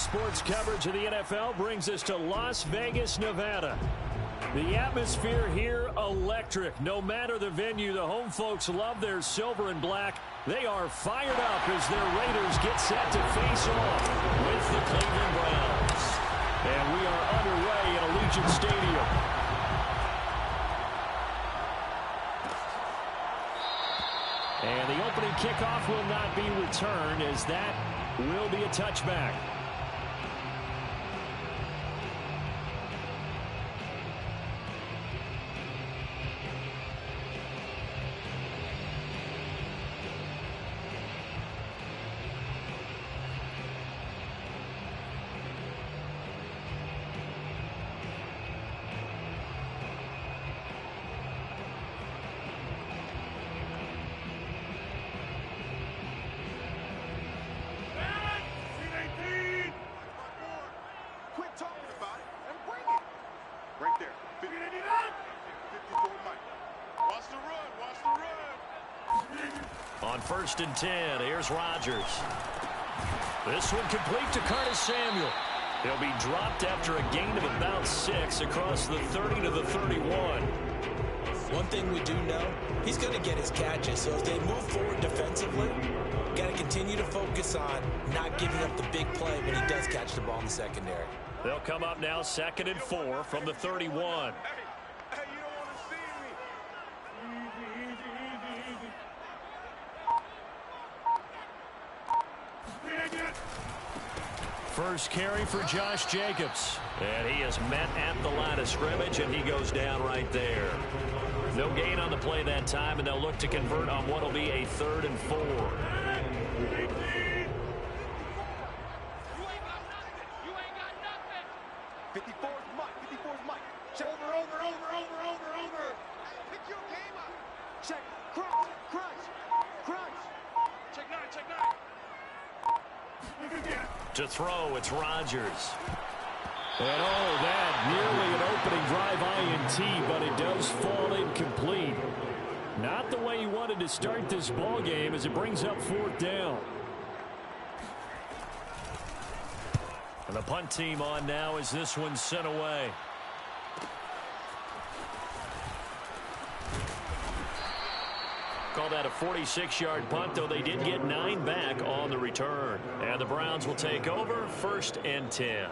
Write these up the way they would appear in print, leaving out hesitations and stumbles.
sports coverage of the NFL brings us to Las Vegas, Nevada. The atmosphere here, electric. No matter the venue, the home folks love their silver and black. They are fired up as their Raiders get set to face off with the Cleveland Browns. And we are underway at Allegiant Stadium. And the opening kickoff will not be returned, as that will be a touchback. On 1st and 10, here's Rodgers. This one complete to Curtis Samuel. He'll be dropped after a gain of about 6 across the 30 to the 31. One thing we do know, he's going to get his catches. So as they move forward defensively, got to continue to focus on not giving up the big play when he does catch the ball in the secondary. They'll come up now 2nd and 4 from the 31. First carry for Josh Jacobs. And he is met at the line of scrimmage, and he goes down right there. No gain on the play that time, and they'll look to convert on what will be a 3rd and 4. To throw, it's Rodgers. And that nearly an opening drive INT, but it does fall incomplete. Not the way he wanted to start this ball game as it brings up 4th down. And the punt team on now as this one's sent away. Call that a 46-yard punt, though they did get 9 back on the return. And the Browns will take over 1st and 10.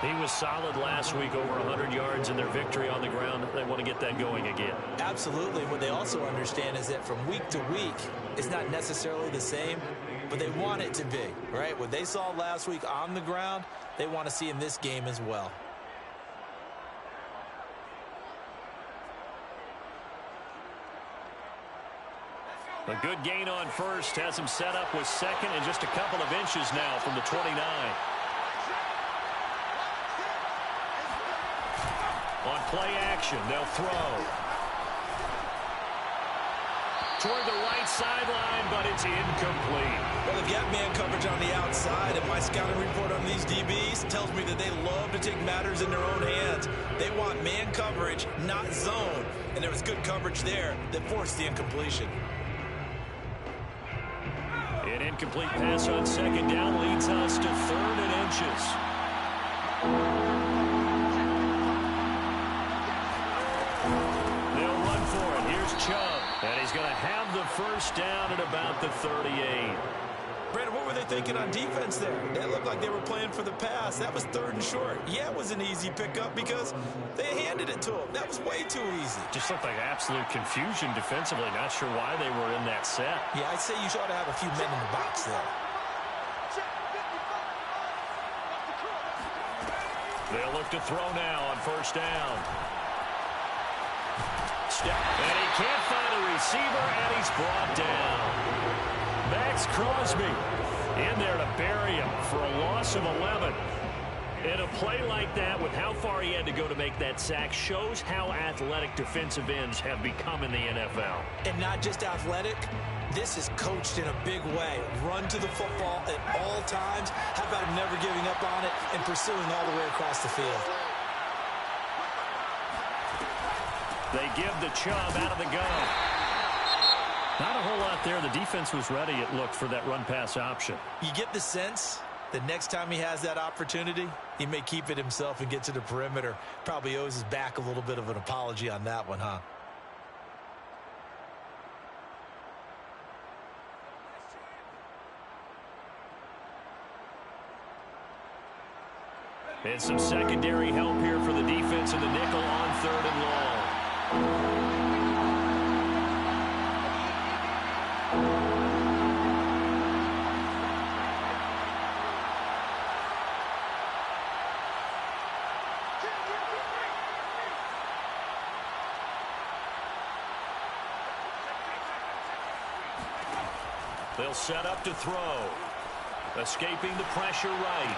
He was solid last week, over 100 yards in their victory on the ground. They want to get that going again. Absolutely. What they also understand is that from week to week, it's not necessarily the same, but they want it to be, right? What they saw last week on the ground, they want to see in this game as well. A good gain on 1st has him set up with 2nd and just a couple of inches now from the 29. On play action, they'll throw. Toward the right sideline, but it's incomplete. Well, they've got man coverage on the outside, and my scouting report on these DBs tells me that they love to take matters in their own hands. They want man coverage, not zone. And there was good coverage there that forced the incompletion. An incomplete pass on 2nd down leads us to 3rd and inches. Chubb, and he's going to have the 1st down at about the 38. Brandon, what were they thinking on defense there? They looked like they were playing for the pass. That was 3rd and short. Yeah, it was an easy pickup because they handed it to him. That was way too easy. Just looked like absolute confusion defensively. Not sure why they were in that set. Yeah, I'd say you ought to have a few men in the box there. They'll look to throw now on 1st down. And he can't find a receiver, and he's brought down. Max Crosby in there to bury him for a loss of 11. And a play like that, with how far he had to go to make that sack, shows how athletic defensive ends have become in the NFL. And not just athletic, this is coached in a big way. Run to the football at all times. How about him never giving up on it and pursuing all the way across the field? They give the Chubb out of the gun. Not a whole lot there. The defense was ready, it looked, for that run-pass option. You get the sense that next time he has that opportunity, he may keep it himself and get to the perimeter. Probably owes his back a little bit of an apology on that one, huh? And some secondary help here for the defense in the nickel on 3rd and long. They'll set up to throw. Escaping the pressure right.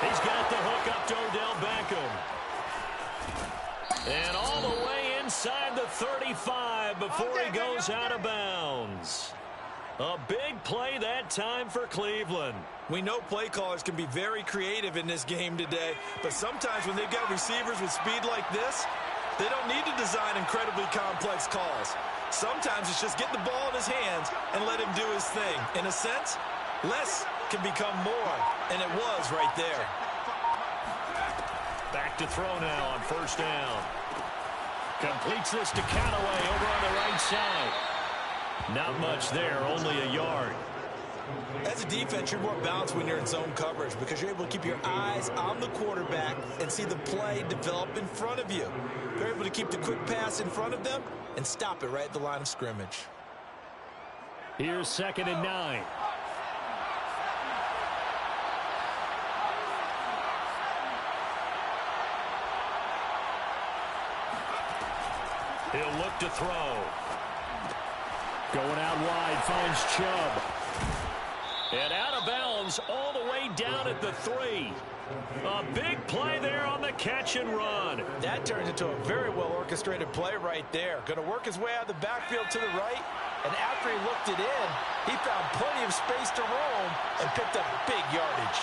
He's got the hook up to Odell Beckham. And all the way inside the 35 before he goes out of bounds. A big play that time for Cleveland. We know play callers can be very creative in this game today, but sometimes when they've got receivers with speed like this, they don't need to design incredibly complex calls. Sometimes it's just get the ball in his hands and let him do his thing. In a sense, less can become more, and it was right there. Back to throw now on 1st down. Completes this to Callaway over on the right side. Not much there, only a yard. As a defense, you're more balanced when you're in zone coverage because you're able to keep your eyes on the quarterback and see the play develop in front of you. You're able to keep the quick pass in front of them and stop it right at the line of scrimmage. Here's 2nd and 9. He'll look to throw. Going out wide, finds Chubb. And out of bounds all the way down at the 3. A big play there on the catch and run. That turns into a very well-orchestrated play right there. Going to work his way out of the backfield to the right. And after he looked it in, he found plenty of space to roam and picked up big yardage.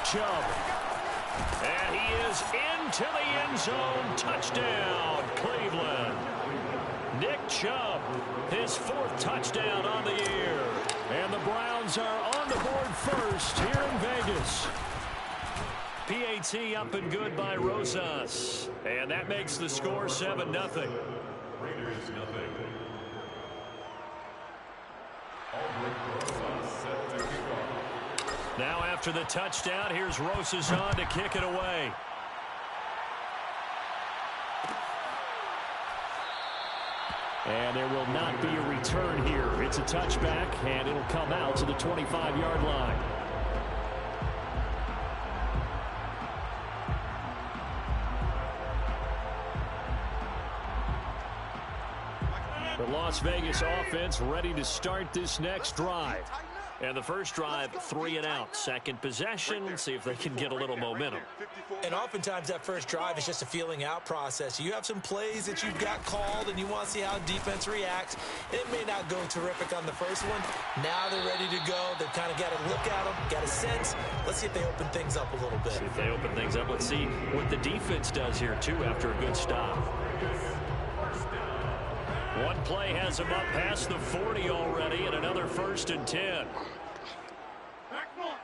Chubb. And he is into the end zone. Touchdown, Cleveland. Nick Chubb, his 4th touchdown on the year. And the Browns are on the board first here in Vegas. PAT up and good by Rosas. And that makes the score 7-0. Raiders nothing. Now after the touchdown, here's Rosas on to kick it away. And there will not be a return here. It's a touchback, and it'll come out to the 25-yard line. The Las Vegas offense ready to start this next drive. And the first drive, 3 and out. Second possession, see if they can get a little momentum. And oftentimes that first drive is just a feeling out process. You have some plays that you've got called and you want to see how defense reacts. It may not go terrific on the first one. Now they're ready to go. They've kind of got to look at them, got a sense. Let's see if they open things up a little bit. See if they open things up. Let's see what the defense does here, too, after a good stop. One play has him up past the 40 already, and another 1st and 10. Back one.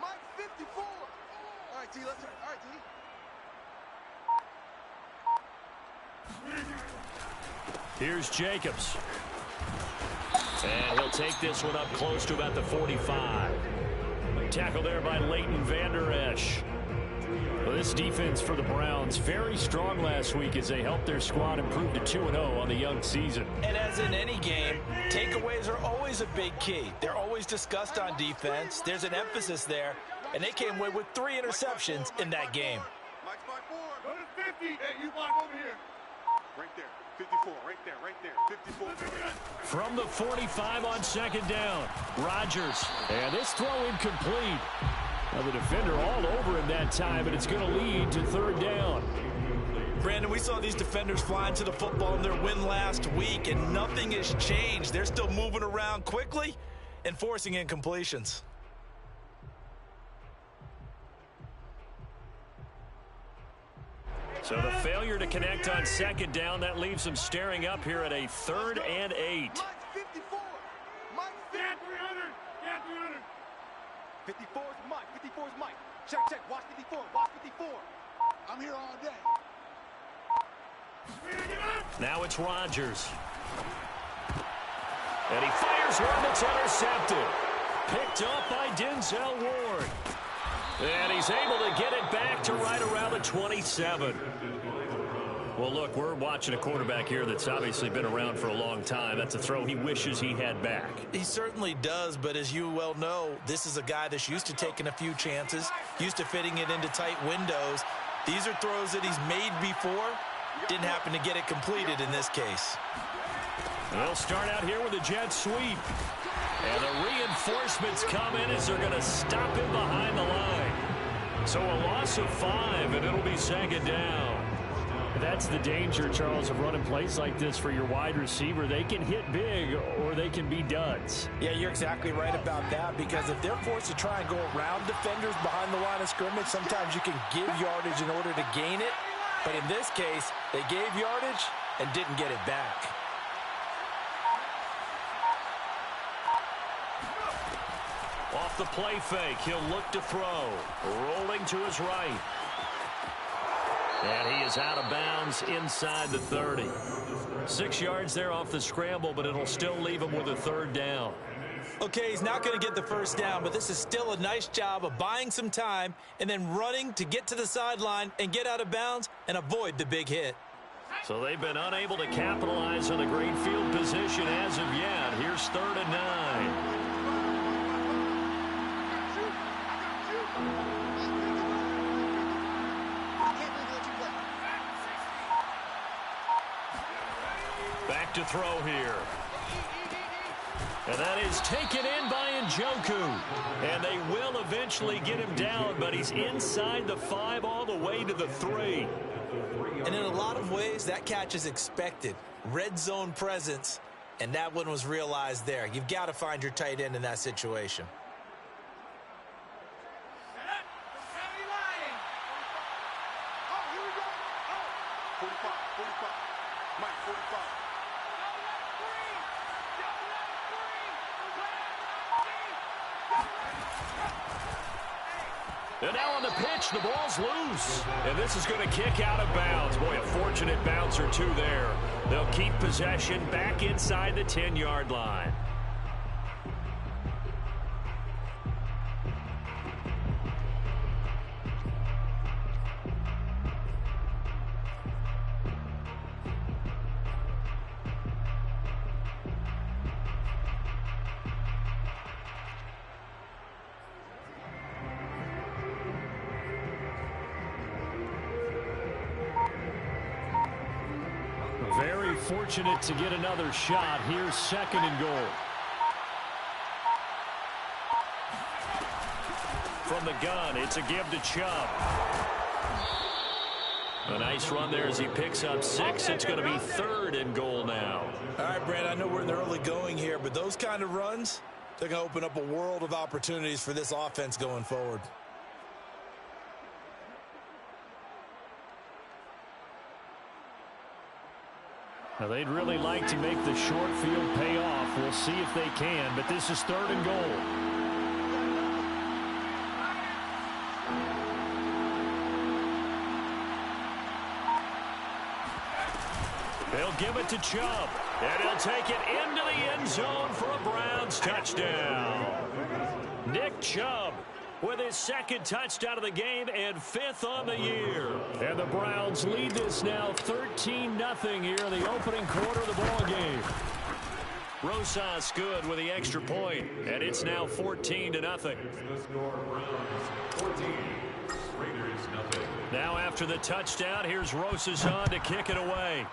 Mike 54. All right, T, let's all right, T. Here's Jacobs. And he'll take this one up close to about the 45. Tackle there by Leighton Vander Esch. Well, this defense for the Browns, very strong last week as they helped their squad improve to 2-0 on the young season. And as in any game, takeaways are always a big key. They're always discussed on defense. There's an emphasis there, and they came away with 3 interceptions in that game. Mike's by 4. Go to 50. Hey, you block over here. Right there. 54. Right there. Right there. 54. From the 45 on 2nd down, Rodgers. And this throw incomplete. Well, the defender all over him that time, and it's going to lead to third down. Brandon, we saw these defenders flying to the football in their win last week, and nothing has changed. They're still moving around quickly and forcing incompletions. So the failure to connect on second down, that leaves them staring up here at a 3rd and 8. Mike's 54. Mike's 300. Yeah, 300. 54 is Mike. 54 is Mike. Check. Watch 54. Watch 54. I'm here all day. Now it's Rodgers. And he fires one that's intercepted. Picked up by Denzel Ward. And he's able to get it back to right around the 27. Well, look, we're watching a quarterback here that's obviously been around for a long time. That's a throw he wishes he had back. He certainly does, but as you well know, this is a guy that's used to taking a few chances, used to fitting it into tight windows. These are throws that he's made before. Didn't happen to get it completed in this case. They'll start out here with a jet sweep. And the reinforcements come in as they're going to stop him behind the line. So a loss of 5, and it'll be second down. That's the danger, Charles, of running plays like this for your wide receiver. They can hit big or they can be duds. Yeah, you're exactly right about that, because if they're forced to try and go around defenders behind the line of scrimmage, sometimes you can give yardage in order to gain it. But in this case, they gave yardage and didn't get it back. Off the play fake, he'll look to throw. Rolling to his right. And he is out of bounds inside the 30. 6 yards there off the scramble, but it'll still leave him with a 3rd down. Okay, he's not going to get the first down, but this is still a nice job of buying some time and then running to get to the sideline and get out of bounds and avoid the big hit. So they've been unable to capitalize on a great field position as of yet. Here's 3rd and 9. Back to throw here. And that is taken in by Njoku. And they will eventually get him down, but he's inside the 5 all the way to the 3. And in a lot of ways, that catch is expected. Red zone presence, and that one was realized there. You've got to find your tight end in that situation. And now on the pitch, the ball's loose. And this is going to kick out of bounds. Boy, a fortunate bounce or two there. They'll keep possession back inside the 10-yard line. Very fortunate to get another shot. Here's 2nd and goal. From the gun, it's a give to Chubb. A nice run there as he picks up 6. It's going to be 3rd and goal now. All right, Brad, I know we're in the early going here, but those kind of runs, they're going to open up a world of opportunities for this offense going forward. Now, they'd really like to make the short field pay off. We'll see if they can, but this is 3rd and goal. They'll give it to Chubb, and he'll take it into the end zone for a Browns touchdown. Nick Chubb with his 2nd touchdown of the game and 5th on the year. And the Browns lead this now 13-0 here in the opening quarter of the ball game. Rosas good with the extra point, and it's now 14-0. Now after the touchdown, here's Rosas on to kick it away.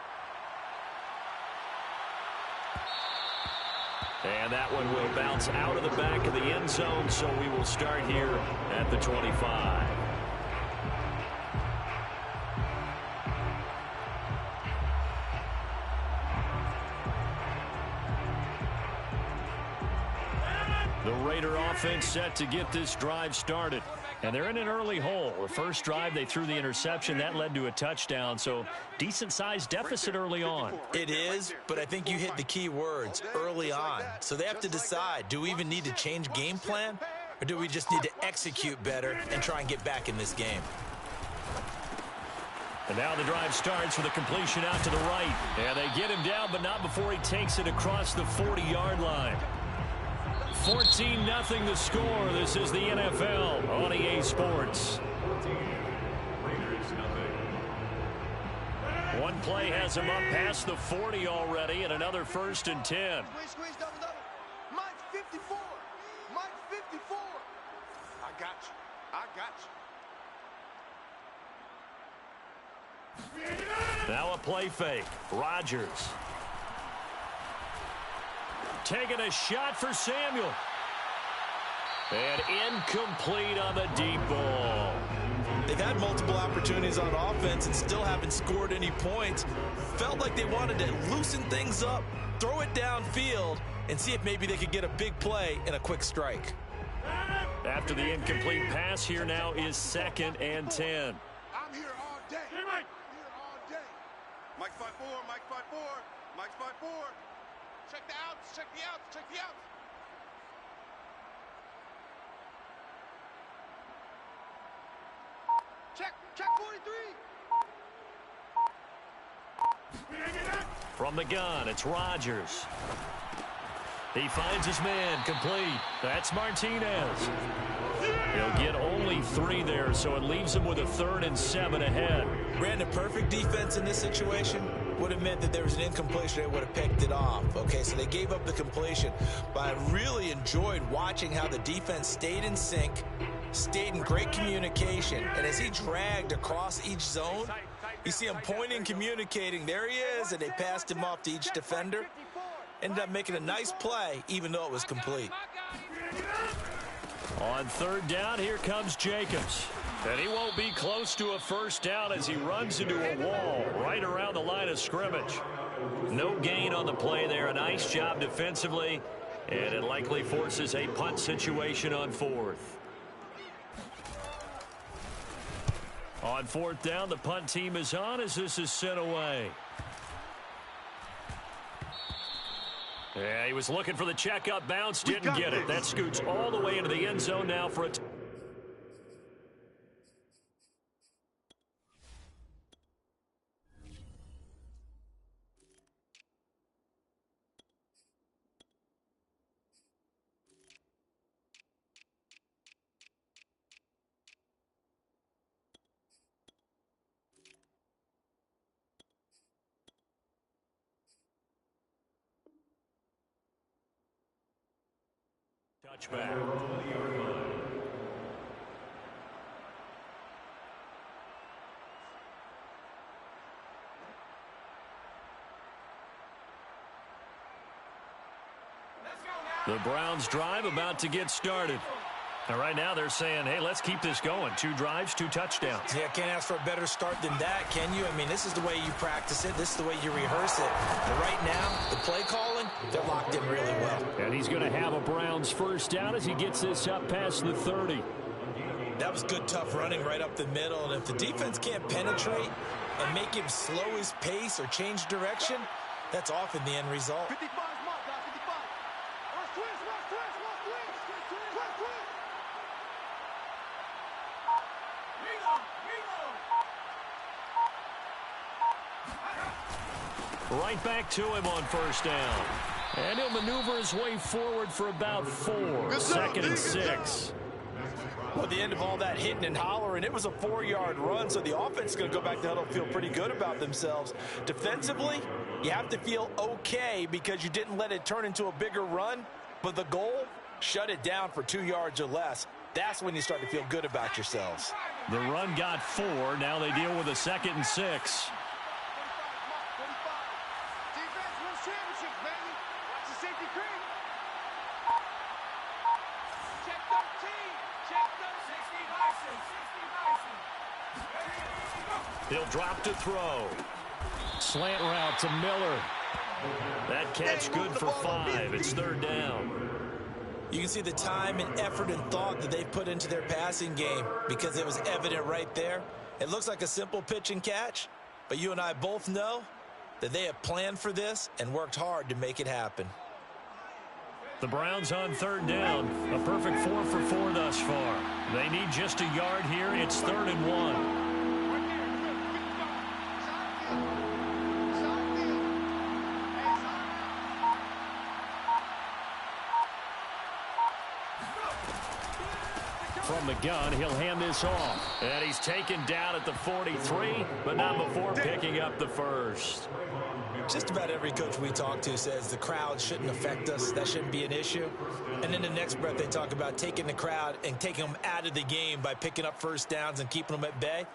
And that one will bounce out of the back of the end zone, so we will start here at the 25. The Raider offense set to get this drive started. And they're in an early hole. The first drive, they threw the interception. That led to a touchdown, so decent-sized deficit early on. It is, but I think you hit the key words, early on. So they have to decide, do we even need to change game plan, or do we just need to execute better and try and get back in this game? And now the drive starts with a completion out to the right. And they get him down, but not before he takes it across the 40-yard line. 14-0 the score. This is the NFL on EA Sports. One play has him up past the 40 already, and another 1st and 10. Squeeze, double. Mike 54. Mike 54. I got you. Now a play fake. Rodgers. Taking a shot for Samuel. And incomplete on the deep ball. They've had multiple opportunities on offense and still haven't scored any points. Felt like they wanted to loosen things up, throw it downfield, and see if maybe they could get a big play and a quick strike. After the incomplete pass, here now is 2nd and 10. I'm here all day. Hey, Mike. Here all day. Mike 5-4. Mike 5-4. Mike 5-4. Check the outs. Check the outs. Check the outs. Check 43. From the gun, it's Rodgers. He finds his man, complete. That's Martinez. He'll get only 3 there, so it leaves him with a 3rd and 7 ahead. Ran a perfect defense in this situation. Would have meant that there was an incompletion. They would have picked it off. Okay, so they gave up the completion. But I really enjoyed watching how the defense stayed in sync, stayed in great communication. And as he dragged across each zone, you see him pointing, communicating. There he is, and they passed him off to each defender. Ended up making a nice play, even though it was complete. On 3rd down, here comes Jacobs. And he won't be close to a 1st down as he runs into a wall right around the line of scrimmage. No gain on the play there. A nice job defensively. And it likely forces a punt situation on 4th. On 4th down, the punt team is on as this is sent away. Yeah, he was looking for the checkup bounce, didn't get it. That scoots all the way into the end zone now for a touchback. The Browns drive about to get started. And right now they're saying, hey, let's keep this going. 2 drives, 2 touchdowns. Yeah, can't ask for a better start than that, can you? I mean, this is the way you practice it. This is the way you rehearse it. But right now, the play calling, they're locked in really well. And he's going to have a Browns 1st down as he gets this up past the 30. That was good, tough running right up the middle. And if the defense can't penetrate and make him slow his pace or change direction, that's often the end result. 55 mark, guys. 55. Rush twist. Right back to him on 1st down. And he'll maneuver his way forward for about 4. 2nd and 6. Well, at the end of all that hitting and hollering, it was a 4-yard run, so the offense is going to go back to huddle, feel pretty good about themselves. Defensively, you have to feel okay because you didn't let it turn into a bigger run, but the goal, shut it down for 2 yards or less. That's when you start to feel good about yourselves. The run got 4. Now they deal with a 2nd and 6. Defense wins championships, baby. Watch the safety creep. He'll drop to throw. Slant route to Miller. That catch good for 5. It's 3rd down. You can see the time and effort and thought that they put into their passing game because it was evident right there. It looks like a simple pitch and catch, but you and I both know that they have planned for this and worked hard to make it happen. The Browns on 3rd down. A perfect 4 for 4 thus far. They need just a yard here. It's 3rd and 1. From the gun, he'll hand this off. And he's taken down at the 43, but not before picking up the first. Just about every coach we talk to says the crowd shouldn't affect us. That shouldn't be an issue. And in the next breath, they talk about taking the crowd and taking them out of the game by picking up first downs and keeping them at bay.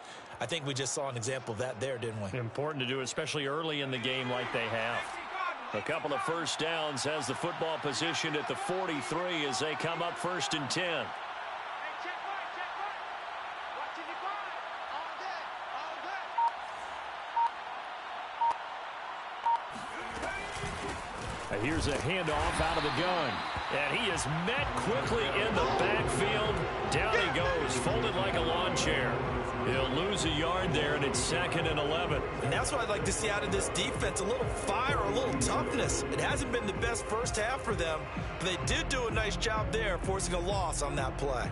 I think we just saw an example of that there, didn't we? Important to do, especially early in the game like they have. A couple of first downs has the football positioned at the 43 as they come up 1st and 10. Here's a handoff out of the gun. And he is met quickly in the backfield. Down he goes, folded like a lawn chair. He'll lose a yard there, and it's 2nd and 11. And that's what I'd like to see out of this defense, a little fire, a little toughness. It hasn't been the best first half for them, but they did do a nice job there, forcing a loss on that play.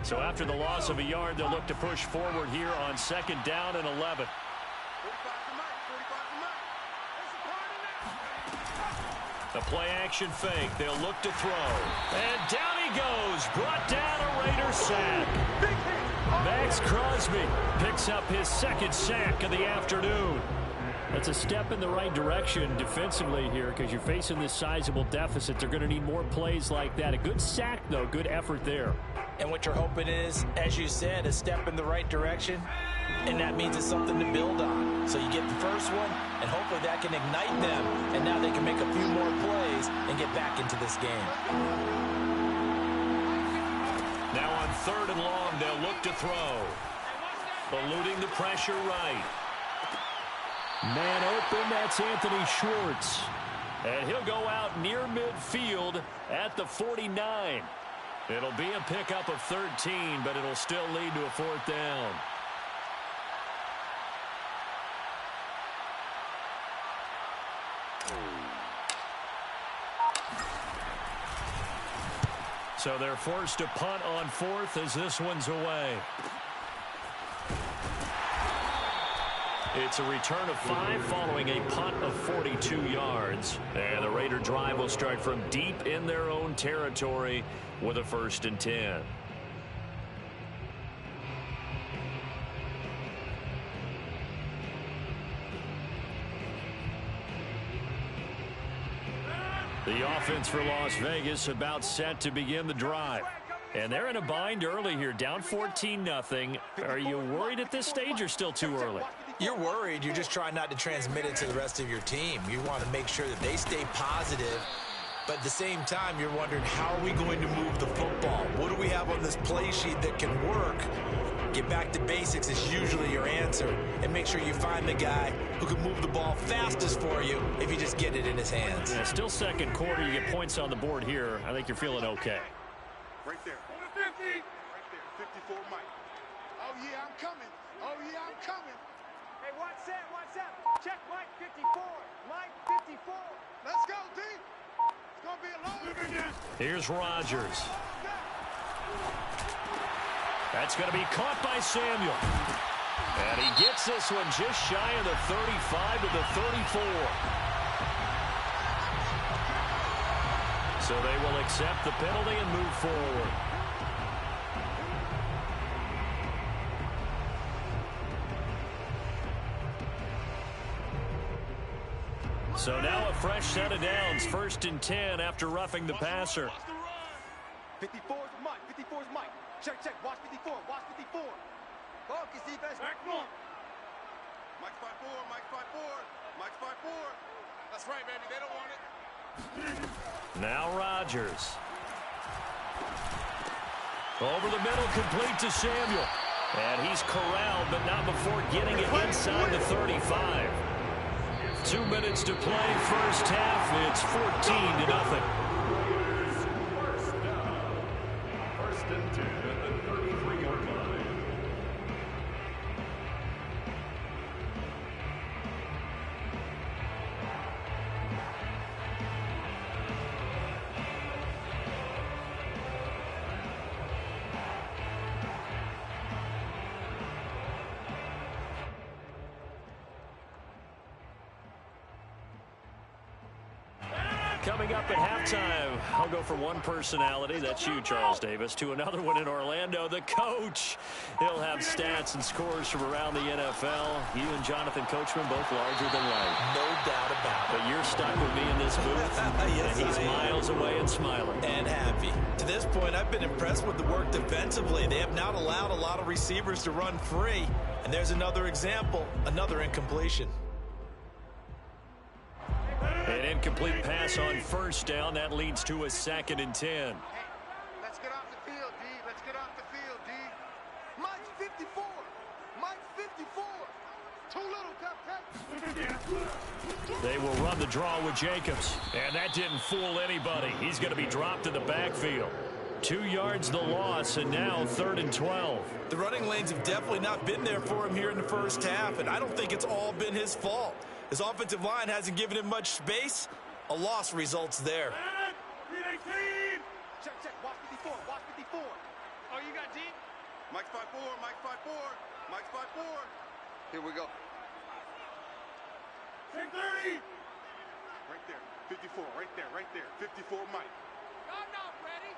So after the loss of a yard, they'll look to push forward here on 2nd down and 11. The play action fake. They'll look to throw. And down he goes. Brought down a Raider sack. Max Crosby picks up his 2nd sack of the afternoon. That's a step in the right direction defensively here because you're facing this sizable deficit. They're going to need more plays like that. A good sack, though. Good effort there. And what you're hoping is, as you said, a step in the right direction. And that means it's something to build on. So you get the first one, and hopefully that can ignite them. And now they can make a few more plays and get back into this game. Now on 3rd and long, they'll look to throw. Eluding the pressure right. Man open, that's Anthony Schwartz. And he'll go out near midfield at the 49. It'll be a pickup of 13, but it'll still lead to a 4th down. So they're forced to punt on 4th as this one's away. It's a return of 5 following a punt of 42 yards. And the Raider drive will start from deep in their own territory with a 1st and 10. The offense for Las Vegas about set to begin the drive. And they're in a bind early here, down 14-0. Are you worried at this stage or still too early? You're worried. You're just trying not to transmit it to the rest of your team. You want to make sure that they stay positive. But at the same time, you're wondering, how are we going to move the football? What do we have on this play sheet that can work? Get back to basics is usually your answer. And make sure you find the guy who can move the ball fastest for you if you just get it in his hands. Yeah, still 2nd quarter. You get points on the board here. I think you're feeling okay. Right there. 50. Right there. 54, Mike. Oh, yeah, I'm coming. Oh, yeah, I'm coming. Hey, what's that? What's that? Check Mike 54. Mike 54. Let's go, D. It's going to be a long. Here's Rodgers. That's going to be caught by Samuel. And he gets this one just shy of the 35 to the 34. So they will accept the penalty and move forward. So now a fresh set of downs, 1st and 10 after roughing the passer. 54's Mike. 54's Mike. Check. Watch 54. Watch 54. Focus, defense. Back one. Mike's 5'4". Mike's 5'4". Mike's 5'4". That's right, baby. They don't want it. Now Rodgers. Over the middle, complete to Samuel. And he's corralled, but not before getting it inside the 35. 2 minutes to play, first half. It's 14-0. First and 10 at the 33-yard line. Coming up at halftime, I'll go from one personality, that's you, Charles Davis, to another one in Orlando, the coach. He'll have stats and scores from around the NFL. You and Jonathan Coachman both larger than life. No doubt about it. But you're stuck with me in this booth, Yes, and he's miles away and smiling. And happy. To this point, I've been impressed with the work defensively. They have not allowed a lot of receivers to run free. And there's another example, another incompletion. An incomplete pass on first down. That leads to a 2nd and 10. Hey, let's get off the field, D. Let's get off the field, D. Mike's 54. Mike's 54. Too little, Captain. They will run the draw with Jacobs. And that didn't fool anybody. He's going to be dropped in the backfield. 2 yards the loss, and now 3rd and 12. The running lanes have definitely not been there for him here in the first half, and I don't think it's all been his fault. His offensive line hasn't given him much space. A loss results there. Check, check. Watch 54. Watch 54. Oh, you got D? Mike's 5-4. Mike's 5-4. Mike's 5-4. Here we go. Check 30. Right there. 54. Right there. Right there. 54 Mike. I'm not ready.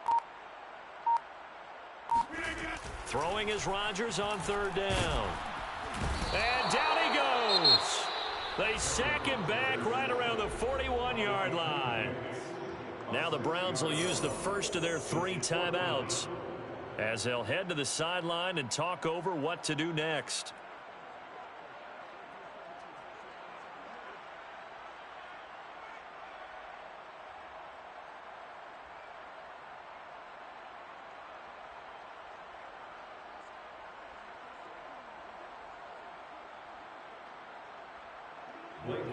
Throwing is Rodgers on 3rd down. And down he goes. They sack him back right around the 41-yard line. Now the Browns will use the first of their 3 timeouts as they'll head to the sideline and talk over what to do next.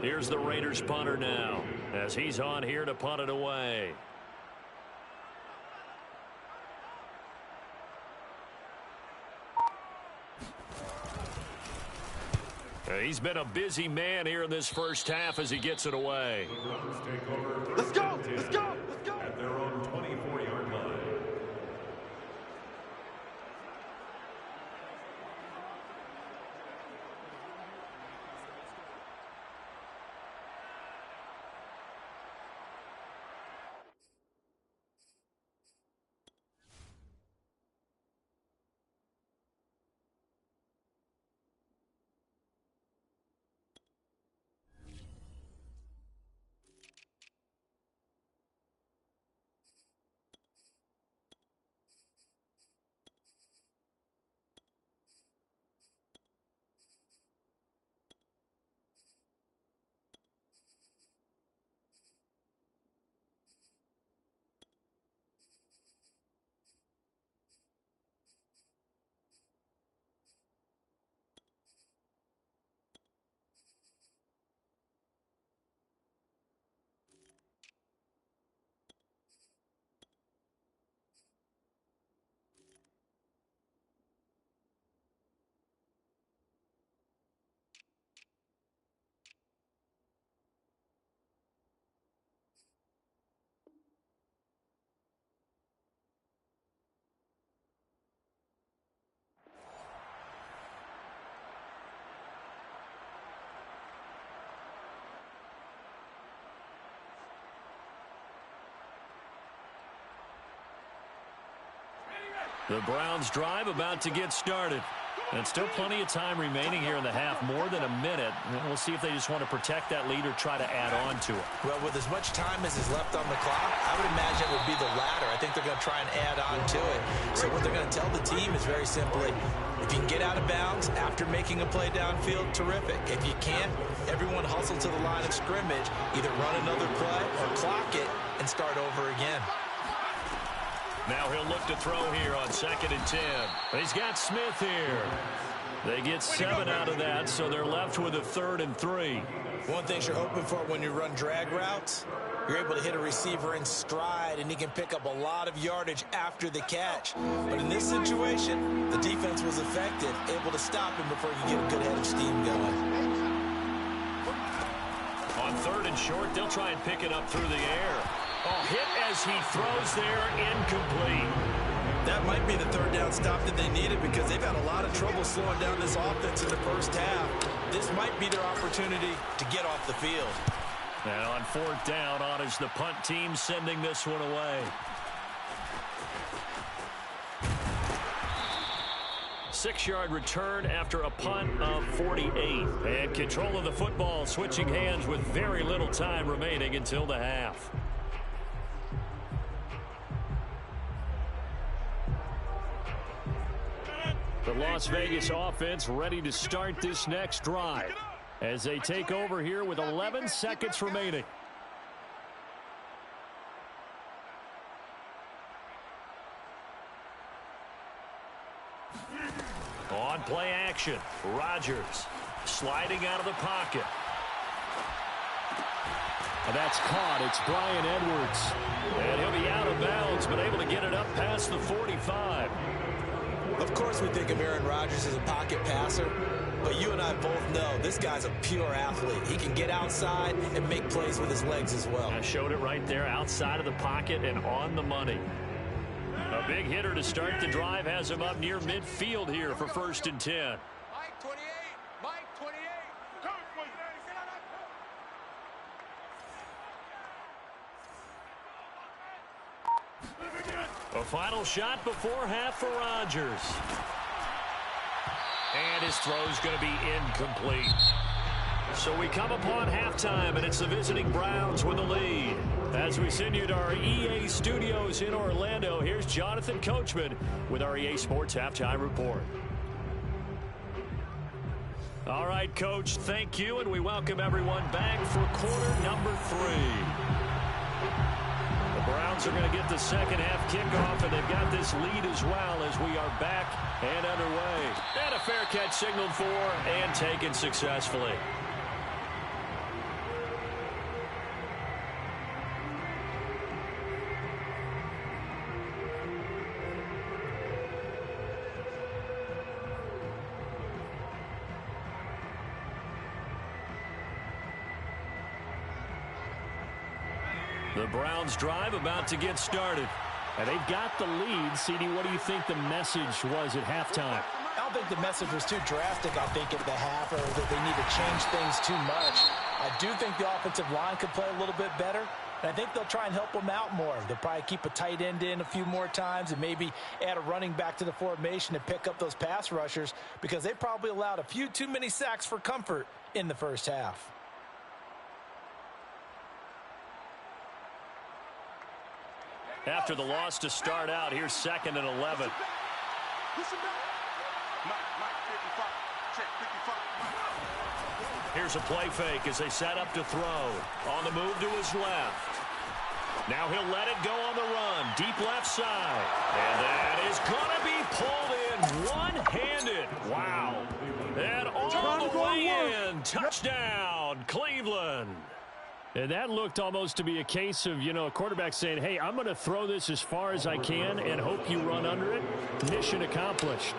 Here's the Raiders punter now as he's on here to punt it away. He's been a busy man here in this first half as he gets it away. The Browns take over. Let's go. Let's go. Let's go. At their own 24-yard line. The Browns drive about to get started. And still plenty of time remaining here in the half, more than a minute. And we'll see if they just want to protect that lead or try to add on to it. Well, with as much time as is left on the clock, I would imagine it would be the latter. I think they're going to try and add on to it. So what they're going to tell the team is very simply, if you can get out of bounds after making a play downfield, terrific. If you can't, everyone hustle to the line of scrimmage, either run another play or clock it and start over again. Now he'll look to throw here on 2nd and 10. He's got Smith here. They get 7 out of that, so they're left with a 3rd and 3. One thing you're hoping for when you run drag routes, you're able to hit a receiver in stride, and he can pick up a lot of yardage after the catch. But in this situation, the defense was effective, able to stop him before he could get a good head of steam going. On 3rd and short, they'll try and pick it up through the air. Oh, hit as he throws there, incomplete. That might be the 3rd down stop that they needed because they've had a lot of trouble slowing down this offense in the first half. This might be their opportunity to get off the field. And on 4th down, on is the punt team sending this one away. 6-yard return after a punt of 48. And control of the football switching hands with very little time remaining until the half. The Las Vegas offense ready to start this next drive as they take over here with 11 seconds remaining. On play action, Rodgers sliding out of the pocket. And that's caught. It's Bryan Edwards. And he'll be out of bounds, but able to get it up past the 45. Of course we think of Aaron Rodgers as a pocket passer, but you and I both know this guy's a pure athlete. He can get outside and make plays with his legs as well. I showed it right there outside of the pocket and on the money. A big hitter to start the drive has him up near midfield here for 1st and 10. Mike 28. Mike 28. A final shot before half for Rodgers. And his throw's going to be incomplete. So we come upon halftime, and it's the visiting Browns with the lead. As we send you to our EA studios in Orlando, here's Jonathan Coachman with our EA Sports Halftime Report. All right, Coach, thank you, and we welcome everyone back for quarter number 3. The Browns are going to get the second half kickoff, and they've got this lead as well as we are back and underway. And a fair catch signaled for and taken successfully. The Browns drive about to get started. And they've got the lead. CD, what do you think the message was at halftime? I don't think the message was too drastic, I think, at the half, or that they need to change things too much. I do think the offensive line could play a little bit better, and I think they'll try and help them out more. They'll probably keep a tight end in a few more times and maybe add a running back to the formation to pick up those pass rushers because they probably allowed a few too many sacks for comfort in the first half. After the loss to start out, here's 2nd and 11. Here's a play fake as they set up to throw. On the move to his left. Now he'll let it go on the run. Deep left side. And that is going to be pulled in one-handed. Wow. And all the way in. Touchdown, Cleveland. And that looked almost to be a case of, a quarterback saying, hey, I'm going to throw this as far as I can and hope you run under it. Mission accomplished.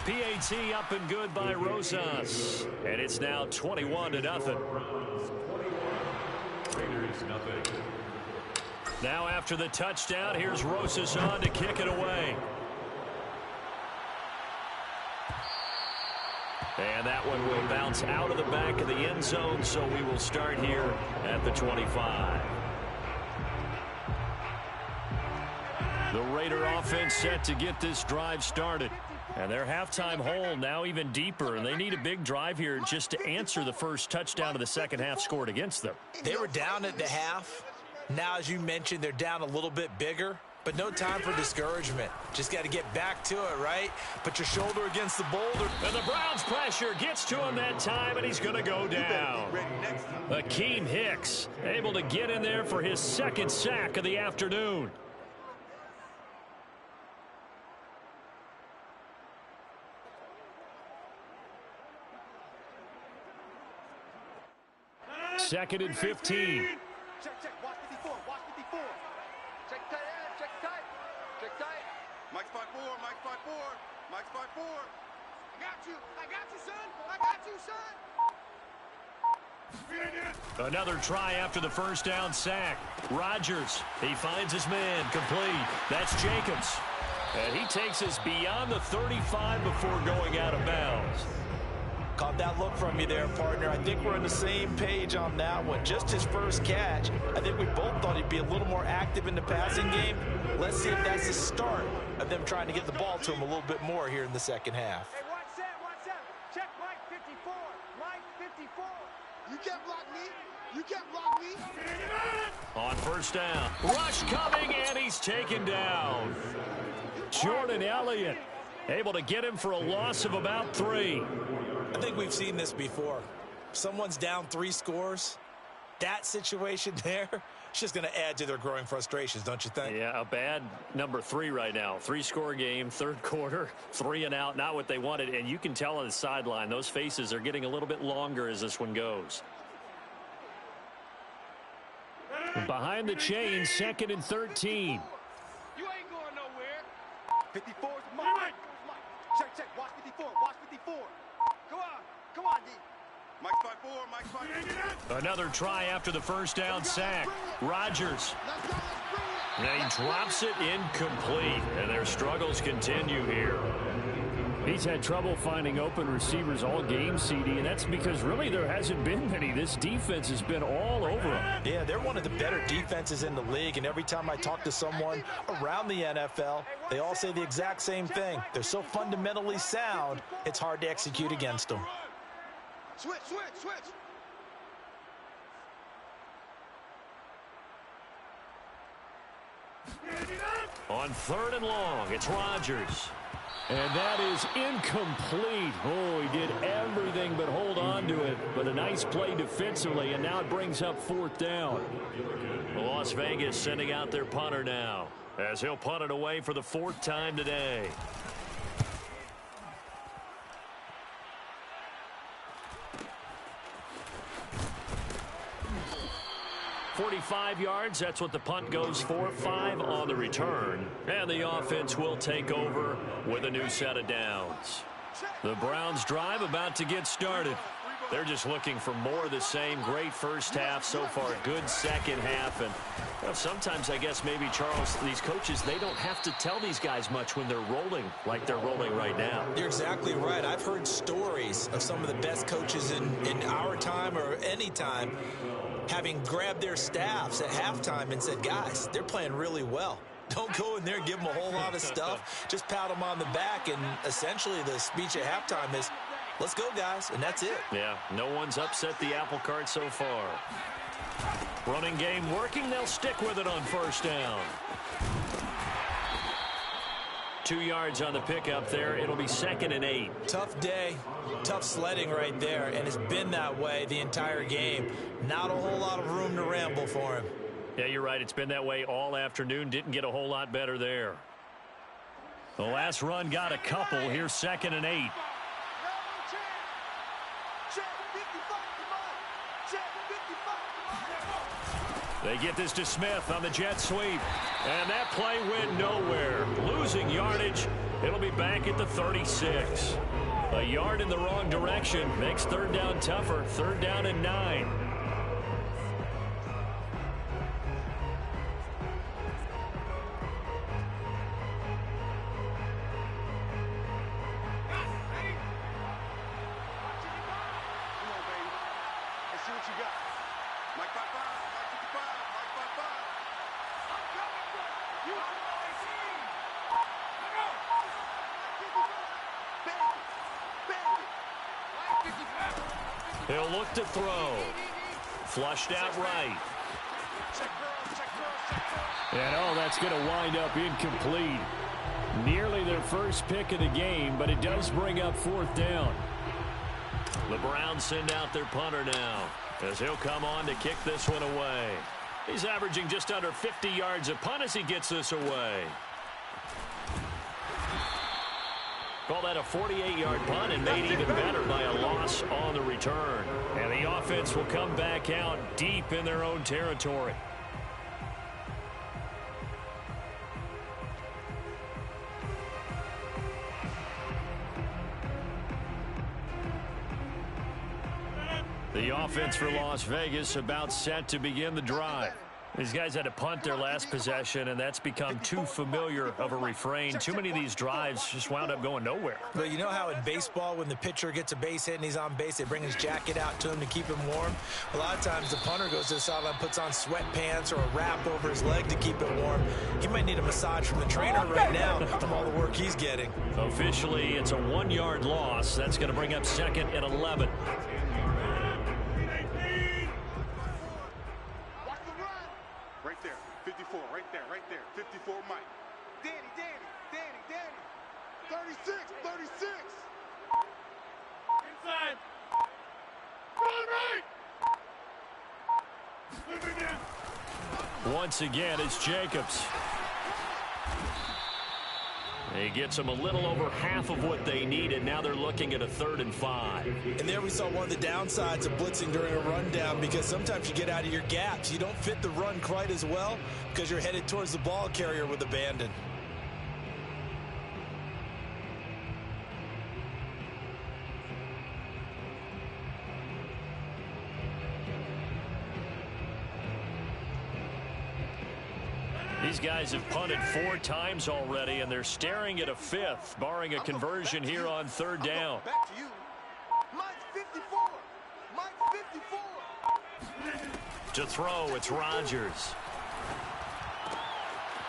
PAT up and good by Rosas. And it's now 21-0. Now after the touchdown, here's Rosas on to kick it away. And that one will bounce out of the back of the end zone, so we will start here at the 25. The Raider offense set to get this drive started. And their halftime hole now even deeper, and they need a big drive here just to answer the first touchdown of the second half scored against them. They were down at the half. Now, as you mentioned, they're down a little bit bigger. but no time for discouragement. Just got to get back to it, right? Put your shoulder against the boulder. And the Browns' pressure gets to him that time, and he's going to go down. Akeem Hicks able to get in there for his second sack of the afternoon. Second and 15. Check, check. Watch 54. Watch 54. Check tight end. Check tight. Check tight. Mike's 5-4. Mike's 5-4. Mike's 5-4. I got you. I got you, son. I got you, son. Another try after the first down sack. Rodgers, he finds his man, complete. That's Jacobs. And he takes us beyond the 35 before going out of bounds. Caught that look from you there, partner. I think we're on the same page on that one. Just his first catch. I think we both thought he'd be a little more active in the passing game. Let's see if that's the start of them trying to get the ball to him a little bit more here in the second half. Hey, watch that. Watch that. Check Mike 54. Mike 54. You can't block me. You can't block me. On first down. Rush coming, and he's taken down. Jordan Elliott able to get him for a loss of about 3. I think we've seen this before. Someone's down 3 scores. That situation there, it's just going to add to their growing frustrations, don't you think? Yeah, a bad number 3 right now. 3-score game, third quarter, 3 and out, not what they wanted. And you can tell on the sideline, those faces are getting a little bit longer as this one goes. Behind the chain, second and 13. You ain't going nowhere. 54 is Mike. Check, check. Watch 54. Watch 54. Come on. Come on, D. Mike's 5-4. Mike's 5-4. Another try after the first down sack. Rodgers. And he drops it incomplete. And their struggles continue here. He's had trouble finding open receivers all game, CD, and that's because really there hasn't been many. This defense has been all over him. Yeah, they're one of the better defenses in the league, and every time I talk to someone around the NFL, they all say the exact same thing. They're so fundamentally sound, it's hard to execute against them. Switch, switch, switch. On third and long, it's Rodgers. And that is incomplete. Oh, he did everything but hold on to it. But a nice play defensively, and now it brings up fourth down. Las Vegas sending out their punter now, as he'll punt it away for the 4th time today. .45 yards, that's what the punt goes for. 5 on the return. And the offense will take over with a new set of downs. The Browns drive about to get started. They're just looking for more of the same. Great first half so far. Good second half. And well, sometimes I guess maybe, Charles, these coaches, they don't have to tell these guys much when they're rolling like they're rolling right now. You're exactly right. I've heard stories of some of the best coaches in our time or any time having grabbed their staffs at halftime and said, guys, they're playing really well. Don't go in there and give them a whole lot of stuff. Just pat them on the back, and essentially the speech at halftime is, let's go, guys, and that's it. Yeah, no one's upset the apple cart so far. Running game working. They'll stick with it on first down. 2 yards on the pickup there. It'll be 2nd and 8. Tough day, tough sledding right there, and it's been that way the entire game. Not a whole lot of room to ramble for him. Yeah, you're right. It's been that way all afternoon. Didn't get a whole lot better there. The last run got a couple. Here's 2nd and 8. They get this to Smith on the jet sweep. And that play went nowhere. Losing yardage. It'll be back at the 36. A yard in the wrong direction makes third down tougher. 3rd down and 9. He'll look to throw. Flushed out right. And oh, that's going to wind up incomplete. Nearly their first pick of the game, but it does bring up 4th down. The Browns send out their punter now, as he'll come on to kick this one away. He's averaging just under 50 yards a punt as he gets this away. Call that a 48-yard punt, and made even better by a loss on the return. And the offense will come back out deep in their own territory. The offense for Las Vegas about set to begin the drive. These guys had to punt their last possession, and that's become too familiar of a refrain. Too many of these drives just wound up going nowhere. But you know how in baseball, when the pitcher gets a base hit and he's on base, they bring his jacket out to him to keep him warm? A lot of times the punter goes to the sideline, puts on sweatpants or a wrap over his leg to keep it warm. He might need a massage from the trainer right now from all the work he's getting. Officially, it's a 1-yard loss. That's going to bring up 2nd and 11. Right there, 54, right there, 54, Mike. Danny, 36. Inside. Run right. Once again, it's Jacobs. He gets them a little over half of what they needed. Now they're looking at a 3rd and 5. And there we saw one of the downsides of blitzing during a rundown, because sometimes you get out of your gaps. You don't fit the run quite as well because you're headed towards the ball carrier with abandon. These guys have punted 4 times already, and they're staring at a 5th, barring a conversion here on 3rd down. Back to you. Mike's 54. Mike's 54. To throw, it's Rodgers.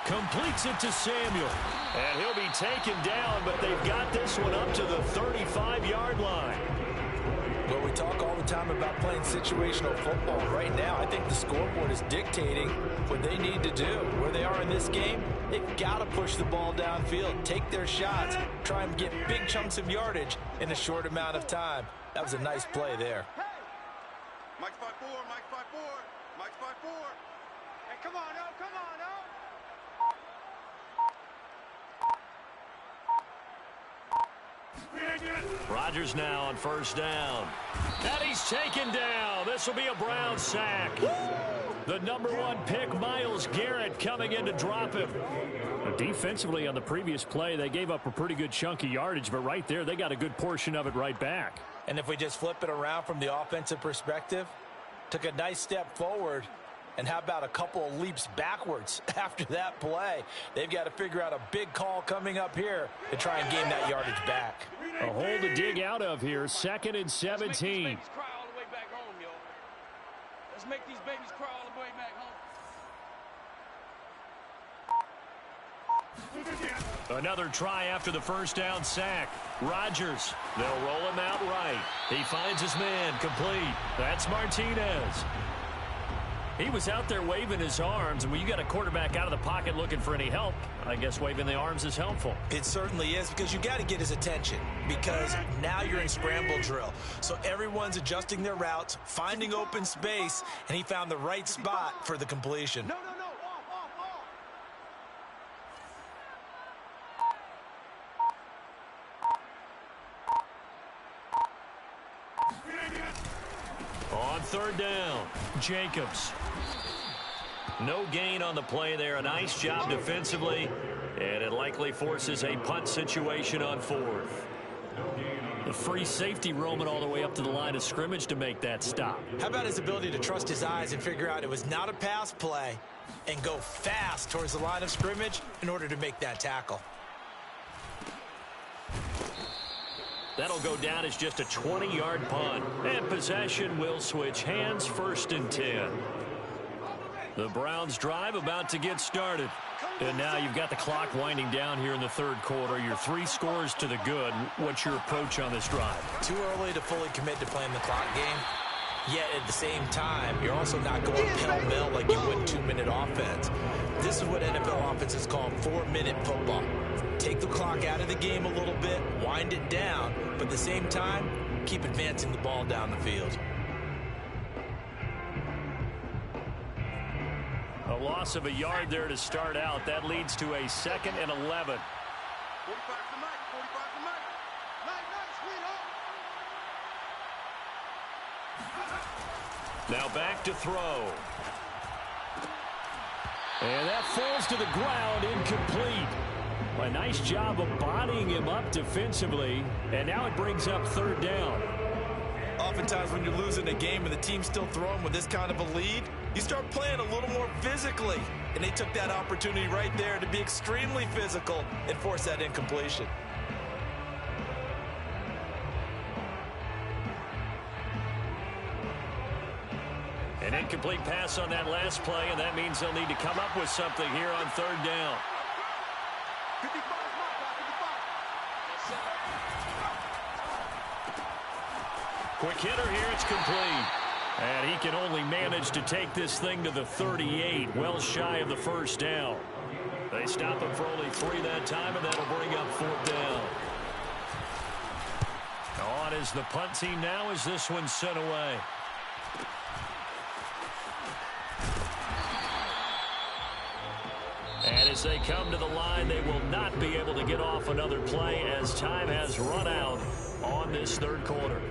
Completes it to Samuel. And he'll be taken down, but they've got this one up to the 35-yard line. Well, we talk all the time about playing situational football. Right now, I think the scoreboard is dictating what they need to do. Where they are in this game, they've got to push the ball downfield, take their shots, try and get big chunks of yardage in a short amount of time. That was a nice play there. Hey! Mike's 5'4", Mike's 5'4", Mike's 5'4". Hey, come on, oh, come on, oh! Rodgers now on 1st down. And he's taken down. This will be a Brown sack. The #1 pick, Myles Garrett, coming in to drop him. Defensively on the previous play, they gave up a pretty good chunk of yardage, but right there, they got a good portion of it right back. And if we just flip it around from the offensive perspective, took a nice step forward, and how about a couple of leaps backwards after that play? They've got to figure out a big call coming up here to try and gain that yardage back. A hole to dig out of here, 2nd and 17. Let's make these babies cry all the way back home, yo. Let's make these babies cry all the way back home. Another try after the 1st down sack. Rodgers, they'll roll him out right. He finds his man, complete. That's Martinez. He was out there waving his arms, and when you got a quarterback out of the pocket looking for any help, I guess waving the arms is helpful. It certainly is, because you got to get his attention, because now you're in scramble drill. So everyone's adjusting their routes, finding open space, and he found the right spot for the completion. No, On 3rd down, Jacobs. No gain on the play there. A nice job defensively, and it likely forces a punt situation on 4th. The free safety roaming all the way up to the line of scrimmage to make that stop. How about his ability to trust his eyes and figure out it was not a pass play and go fast towards the line of scrimmage in order to make that tackle? That'll go down as just a 20-yard punt. And possession will switch hands, 1st and 10. The Browns drive about to get started. And now you've got the clock winding down here in the 3rd quarter. You're 3 scores to the good. What's your approach on this drive? Too early to fully commit to playing the clock game. Yet at the same time, you're also not going pell-mell like you would 2-minute offense. This is what NFL offenses call 4-minute football. Take the clock out of the game a little bit, wind it down, but at the same time, keep advancing the ball down the field. A loss of a yard there to start out. That leads to a 2nd and 11. 45 to Mike, 45 to Mike. Nice, Now back to throw. And that falls to the ground, incomplete. A nice job of bodying him up defensively, and now it brings up 3rd down. Oftentimes when you're losing a game and the team's still throwing with this kind of a lead, you start playing a little more physically. And they took that opportunity right there to be extremely physical and force that incompletion. An incomplete pass on that last play, and that means they'll need to come up with something here on 3rd down. 55 Mike, 55. Quick hitter here, it's complete. And he can only manage to take this thing to the 38, well shy of the 1st down. They stop him for only 3 that time, and that'll bring up 4th down. On is the punt team now as this one's sent away. And as they come to the line, they will not be able to get off another play as time has run out on this 3rd quarter.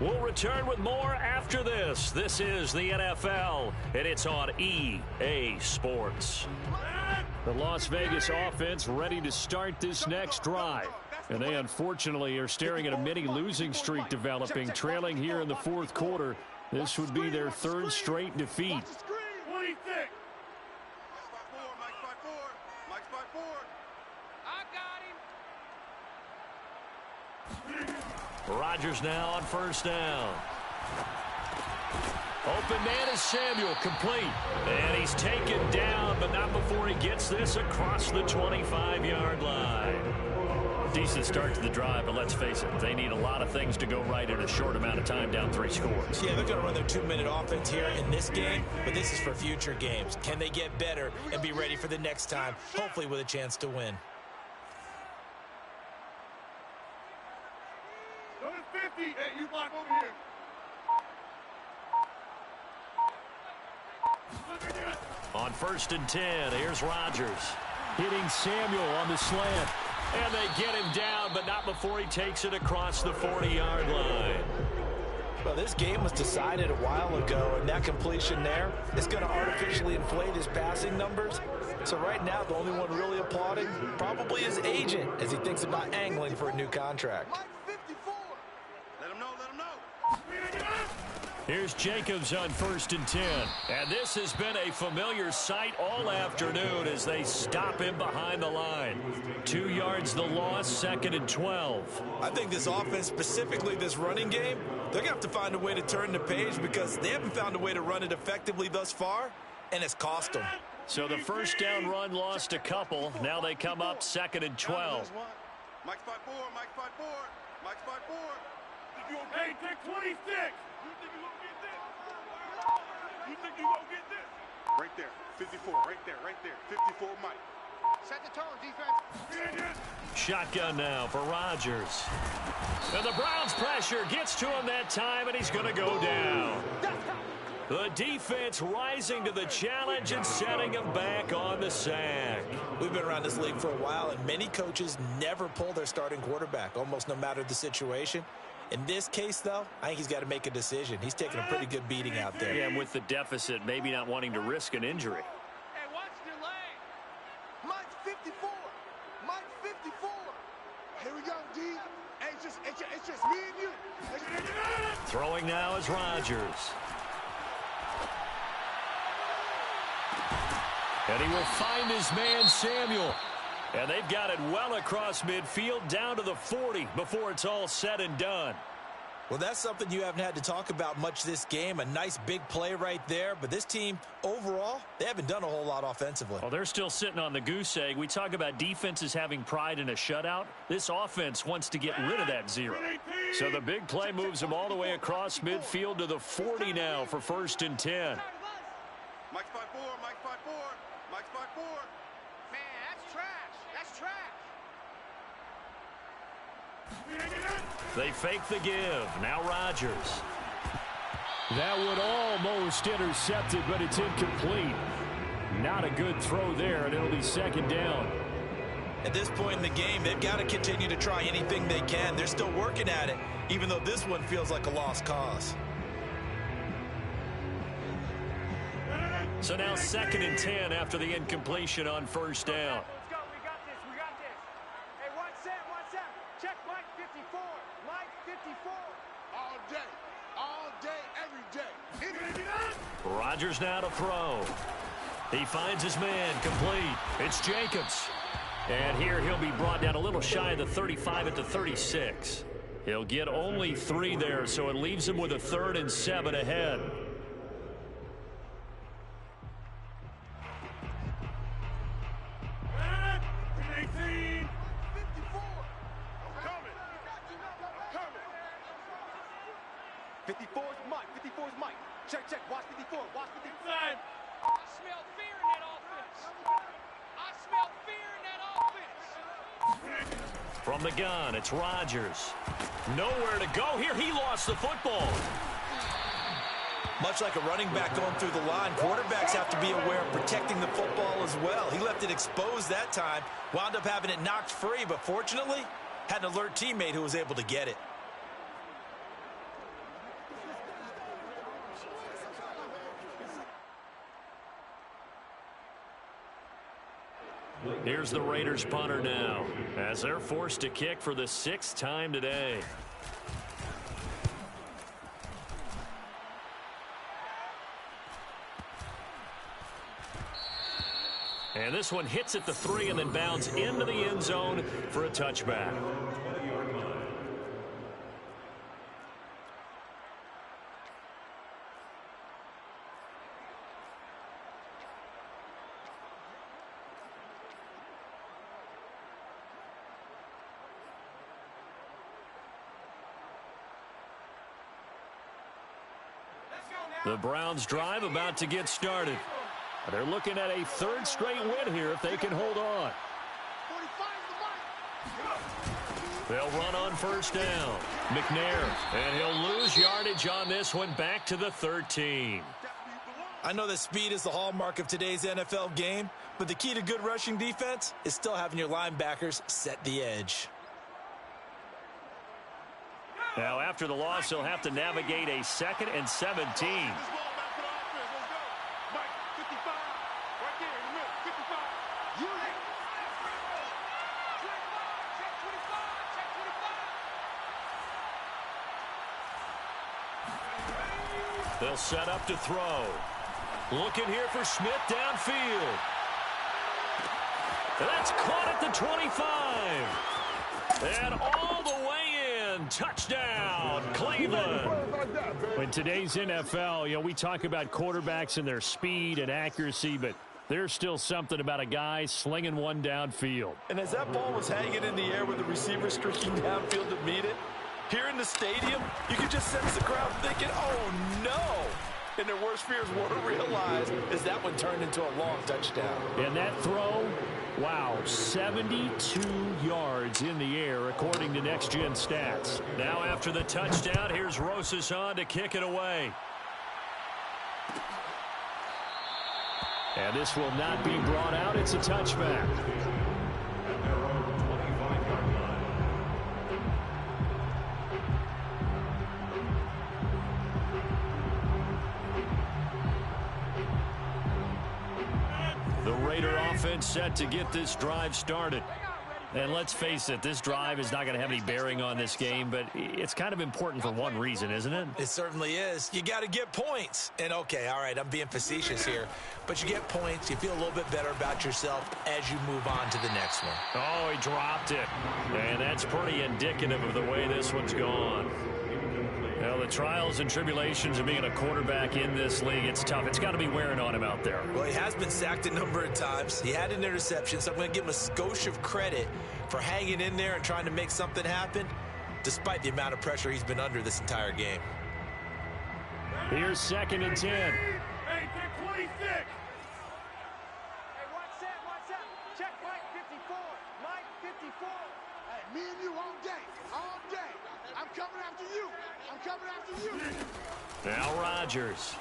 We'll return with more after this. This is the NFL, and it's on EA Sports. The Las Vegas offense ready to start this next drive. And they unfortunately are staring at a mini losing streak developing, trailing here in the 4th quarter. This would be their 3rd straight defeat. Rodgers now on 1st down. Open man is Samuel, complete. And he's taken down, but not before he gets this across the 25-yard line. Decent start to the drive, but let's face it, they need a lot of things to go right in a short amount of time, down 3 scores. Yeah, they're going to run their 2-minute offense here in this game, but this is for future games. Can they get better and be ready for the next time, hopefully with a chance to win? 50. Hey, you block over here. On 1st and 10, here's Rodgers. Hitting Samuel on the slant. And they get him down, but not before he takes it across the 40-yard line. Well, this game was decided a while ago, and that completion there is going to artificially inflate his passing numbers. So right now, the only one really applauding probably his agent as he thinks about angling for a new contract. Mike 54. Let him know, let him know. Here's Jacobs on 1st and 10. And this has been a familiar sight all afternoon as they stop him behind the line. 2 yards the loss, 2nd and 12. I think this offense, specifically this running game, they're going to have to find a way to turn the page because they haven't found a way to run it effectively thus far, and it's cost them. So the 1st down run lost a couple. Now they come up 2nd and 12. Mike's 5-4, Mike's 5-4, Mike's 5-4. Hey, take 26. You think you gonna get this? You think you gonna get this? Right there, 54, right there, right there. 54, Mike. Set the tone, defense. Shotgun now for Rodgers. And the Browns pressure gets to him that time, and he's going to go down. The defense rising to the challenge and setting him back on the sack. We've been around this league for a while, and many coaches never pull their starting quarterback, almost no matter the situation. In this case, though, I think he's got to make a decision. He's taking a pretty good beating out there. Yeah, and with the deficit, maybe not wanting to risk an injury. Hey, watch the lane. Mike's 54. Mike's 54. Here we go, D. Hey, it's just me and you. Throwing now is Rodgers. And he will find his man, Samuel. And they've got it well across midfield down to the 40 before it's all said and done. Well, that's something you haven't had to talk about much this game. A nice big play right there. But this team, overall, they haven't done a whole lot offensively. Well, they're still sitting on the goose egg. We talk about defenses having pride in a shutout. This offense wants to get rid of that 0. So the big play moves them all the way across midfield to the 40 now for 1st and 10. Mike's 5-4, Mike's 5-4, Mike's 5-4. Man, that's trash. That's trash. They fake the give. Now Rodgers. That would almost intercept it, but it's incomplete. Not a good throw there, and it'll be second down. At this point in the game, they've got to continue to try anything they can. They're still working at it, even though this one feels like a lost cause. So now 2nd and 10 after the incompletion on first down. Let's go. We got this. We got this. Hey, 1-7, 1-7. Check Mike 54. Mike 54. All day, every day. Rodgers now to throw. He finds his man complete. It's Jacobs. And here he'll be brought down a little shy of the 35 at the 36. He'll get only 3 there, so it leaves him with a 3rd and 7 ahead. Check. Watch 54. Watch 54. I smell fear in that offense. I smell fear in that offense. From the gun, it's Rodgers. Nowhere to go here. He lost the football. Much like a running back going through the line, quarterbacks have to be aware of protecting the football as well. He left it exposed that time, wound up having it knocked free, but fortunately, had an alert teammate who was able to get it. Here's the Raiders punter now, as they're forced to kick for the 6th time today. And this one hits at the 3 and then bounds into the end zone for a touchback. The Browns drive about to get started. They're looking at a 3rd straight win here if they can hold on. They'll run on first down. McNair, and he'll lose yardage on this one back to the 13. I know that speed is the hallmark of today's NFL game, but the key to good rushing defense is still having your linebackers set the edge. Now, after the loss, he'll have to navigate a 2nd and 17. They'll set up to throw. Looking here for Smith downfield. That's caught at the 25. And all the way in. Touchdown, Cleveland. In today's NFL, we talk about quarterbacks and their speed and accuracy, but there's still something about a guy slinging one downfield. And as that ball was hanging in the air with the receiver streaking downfield to meet it, here in the stadium, you could just sense the crowd thinking, oh, no. And their worst fears were realized as that one turned into a long touchdown. And that throw, wow, 72 yards in the air, according to Next Gen Stats. Now after the touchdown, here's Rosas on to kick it away. And this will not be brought out. It's a touchback. The Raider offense set to get this drive started. And let's face it, this drive is not going to have any bearing on this game, but it's kind of important for one reason, isn't it? It certainly is. You got to get points. And, okay, all right, I'm being facetious here. But you get points, you feel a little bit better about yourself as you move on to the next one. Oh, he dropped it. And that's pretty indicative of the way this one's gone. Well, the trials and tribulations of being a quarterback in this league, it's tough. It's got to be wearing on him out there. Well, he has been sacked a number of times. He had an interception, so I'm going to give him a skosh of credit for hanging in there and trying to make something happen, despite the amount of pressure he's been under this entire game. Here's 2nd and 10. Hey, 26. Hey, Check Mike 54. Mike 54. Hey, me and you all day. All day. I'm coming after you. I'm coming after you. Now Rodgers.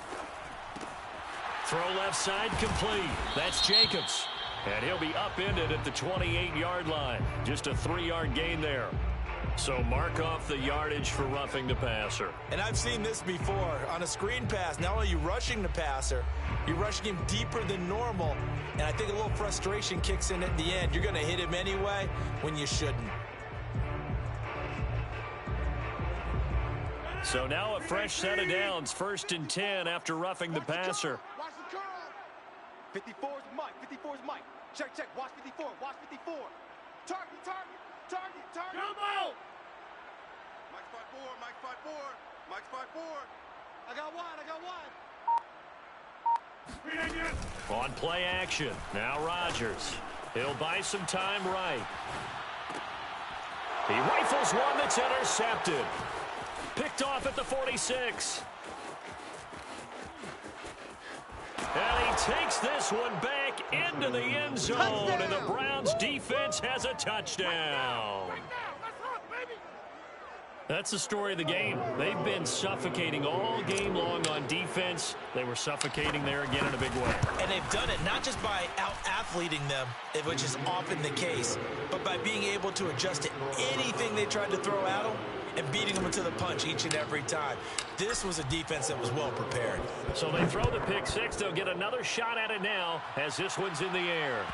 Throw left side complete. That's Jacobs. And he'll be upended at the 28-yard line. Just a 3-yard gain there. So mark off the yardage for roughing the passer. And I've seen this before. On a screen pass, not only are you rushing the passer, you're rushing him deeper than normal. And I think a little frustration kicks in at the end. You're going to hit him anyway when you shouldn't. So now a fresh set of downs. 1st and 10 after roughing the passer. Watch the curl. 54's Mike. 54's Mike. Check, check. Watch 54. Watch 54. Target, target, target, target. Jumbo! Mike's 5-4. Mike's 5-4. Mike's 5-4. I got one. I got one. On play action. Now Rodgers. He'll buy some time right. He rifles one that's intercepted. Picked off at the 46. And he takes this one back into the end zone. Touchdown. And the Browns defense has a touchdown. That's the story of the game. They've been suffocating all game long on defense. They were suffocating there again in a big way. And they've done it not just by out-athleting them, which is often the case, but by being able to adjust to anything they tried to throw at them and beating them to the punch each and every time. This was a defense that was well prepared. So they throw the pick six. They'll get another shot at it now as this one's in the air.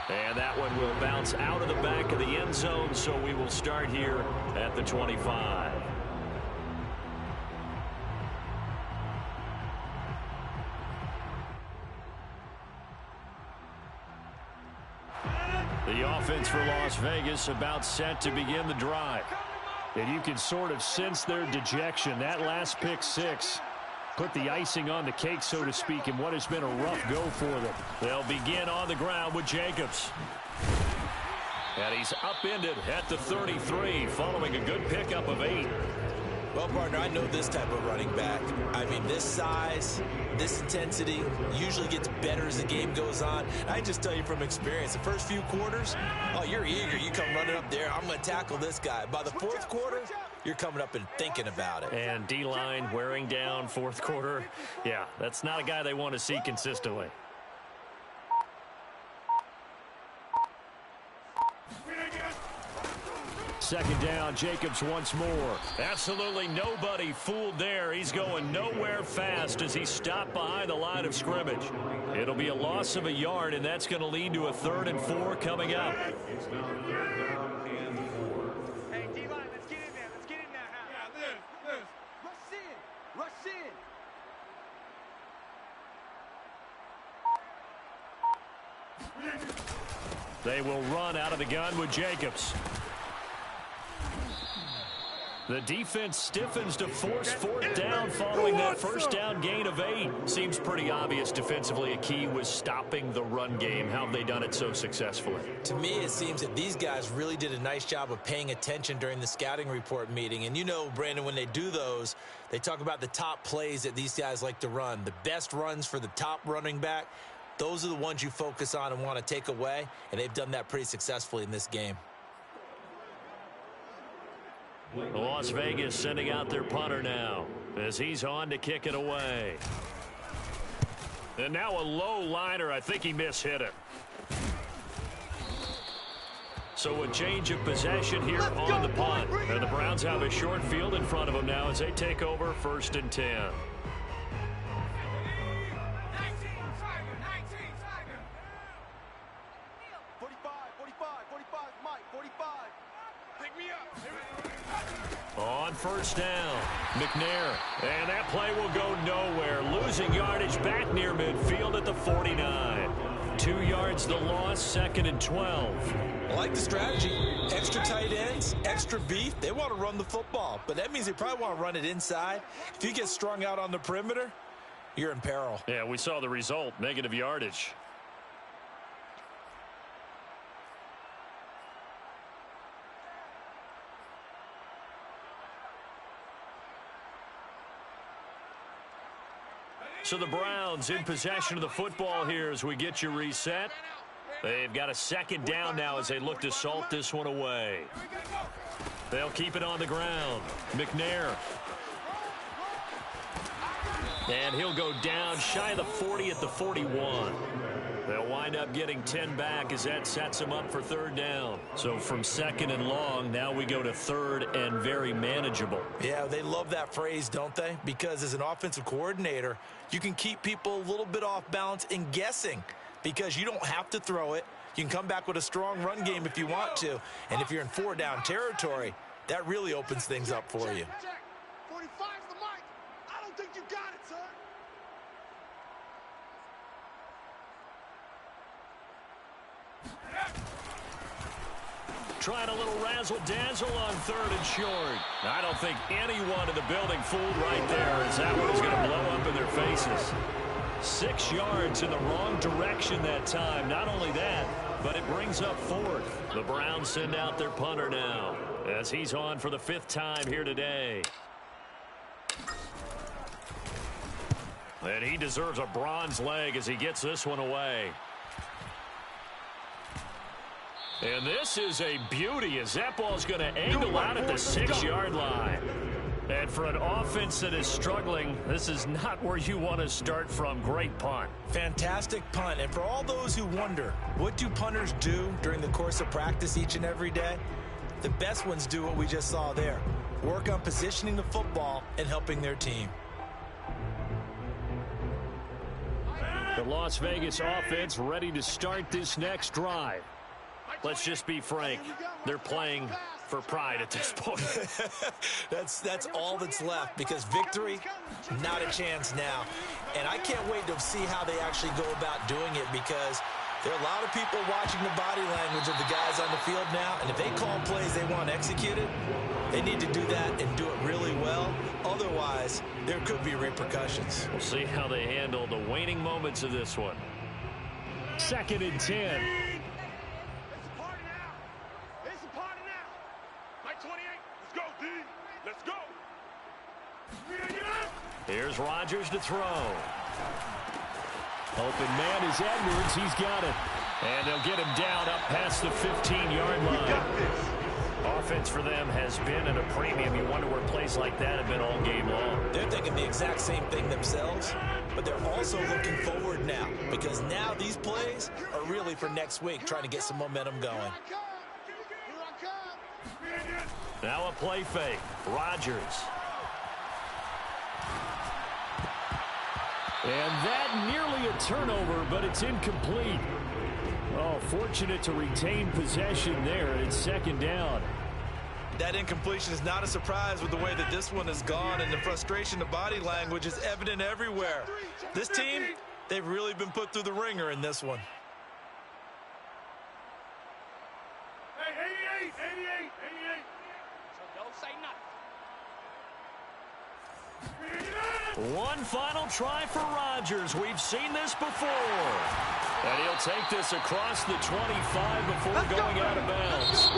And that one will bounce out of the back of the end zone, so we will start here at the 25. The offense for Las Vegas about set to begin the drive. And you can sort of sense their dejection. That last pick six put the icing on the cake, so to speak, in what has been a rough go for them. They'll begin on the ground with Jacobs. And he's upended at the 33, following a good pickup of 8. Well, partner, I know this type of running back. I mean, this size, this intensity usually gets better as the game goes on. I just tell you from experience, the first few quarters, oh, you're eager. You come running up there. I'm going to tackle this guy. By the fourth quarter, you're coming up and thinking about it. And D-line wearing down fourth quarter. Yeah, that's not a guy they want to see consistently. Second down, Jacobs once more. Absolutely nobody fooled there. He's going nowhere fast as he's stopped behind the line of scrimmage. It'll be a loss of a yard, and that's going to lead to a 3rd and 4 coming up. Hey, D-line, let's get in there. Let's get in there now. Yeah, this. Rush in. Rush in. They will run out of the gun with Jacobs. The defense stiffens to force 4th down following that first down gain of 8. Seems pretty obvious defensively a key was stopping the run game. How have they done it so successfully? To me, it seems that these guys really did a nice job of paying attention during the scouting report meeting. And you know, Brandon, when they do those, they talk about the top plays that these guys like to run. The best runs for the top running back, those are the ones you focus on and want to take away. And they've done that pretty successfully in this game. Las Vegas sending out their punter now as he's on to kick it away. And now a low liner. I think he mishit it. So a change of possession here on the punt. And the Browns have a short field in front of them now as they take over 1st and 10. 19, Tiger. 45, 45, Mike, 45. Pick me up. On 1st down, McNair. And that play will go nowhere. Losing yardage back near midfield at the 49. 2 yards the loss, 2nd and 12. I like the strategy. Extra tight ends, extra beef. They want to run the football, but that means they probably want to run it inside. If you get strung out on the perimeter, you're in peril. Yeah, we saw the result, negative yardage. So the Browns in possession of the football here as we get you reset. They've got a second down now as they look to salt this one away. They'll keep it on the ground. McNair. And he'll go down shy of the 40 at the 41. They'll wind up getting 10 back as that sets them up for third down. So from second and long, now we go to third and very manageable. Yeah, they love that phrase, don't they? Because as an offensive coordinator, you can keep people a little bit off balance and guessing because you don't have to throw it. You can come back with a strong run game if you want to. And if you're in four-down territory, that really opens things up for you. 45's the mic. I don't think you got it, sir. Trying a little razzle-dazzle on third and short. I don't think anyone in the building fooled right there as that one's going to blow up in their faces. 6 yards in the wrong direction that time. Not only that, but it brings up fourth. The Browns send out their punter now as he's on for the 5th time here today. And he deserves a bronze leg as he gets this one away. And this is a beauty as that ball's going to angle out at the 6-yard line. And for an offense that is struggling, this is not where you want to start from. Great punt. Fantastic punt. And for all those who wonder, what do punters do during the course of practice each and every day? The best ones do what we just saw there. Work on positioning the football and helping their team. The Las Vegas offense ready to start this next drive. Let's just be frank. They're playing for pride at this point. That's all that's left because victory, not a chance now. And I can't wait to see how they actually go about doing it because there are a lot of people watching the body language of the guys on the field now. And if they call plays they want executed, they need to do that and do it really well. Otherwise, there could be repercussions. We'll see how they handle the waning moments of this one. 2nd and 10. Here's Rodgers to throw. Open man is Edwards. He's got it. And they'll get him down up past the 15-yard line. Offense for them has been at a premium. You wonder where plays like that have been all game long. They're thinking the exact same thing themselves, but they're also looking forward now because now these plays are really for next week, trying to get some momentum going. Now a play fake. Rodgers. And that nearly a turnover, but it's incomplete. Oh, fortunate to retain possession there. It's 2nd down. That incompletion is not a surprise with the way that this one has gone, and the frustration, the body language is evident everywhere. This team, they've really been put through the ringer in this one. Hey, 88. So don't say nothing. One final try for Rodgers. We've seen this before. And he'll take this across the 25 before going out of bounds.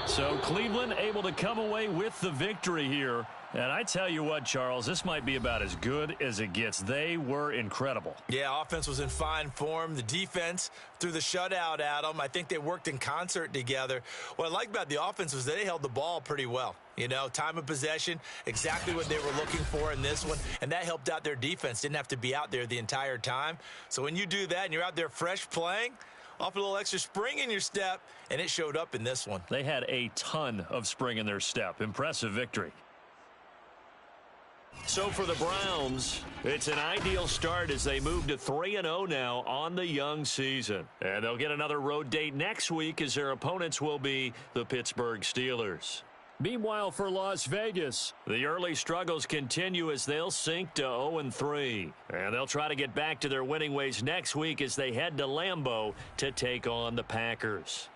So Cleveland able to come away with the victory here. And I tell you what, Charles, this might be about as good as it gets. They were incredible. Yeah, offense was in fine form. The defense threw the shutout at them. I think they worked in concert together. What I like about the offense was they held the ball pretty well. You know, time of possession, exactly what they were looking for in this one. And that helped out their defense. Didn't have to be out there the entire time. So when you do that and you're out there fresh playing, off a little extra spring in your step, and it showed up in this one. They had a ton of spring in their step. Impressive victory. So for the Browns, it's an ideal start as they move to 3-0 now on the young season. And they'll get another road date next week as their opponents will be the Pittsburgh Steelers. Meanwhile, for Las Vegas, the early struggles continue as they'll sink to 0-3. And they'll try to get back to their winning ways next week as they head to Lambeau to take on the Packers.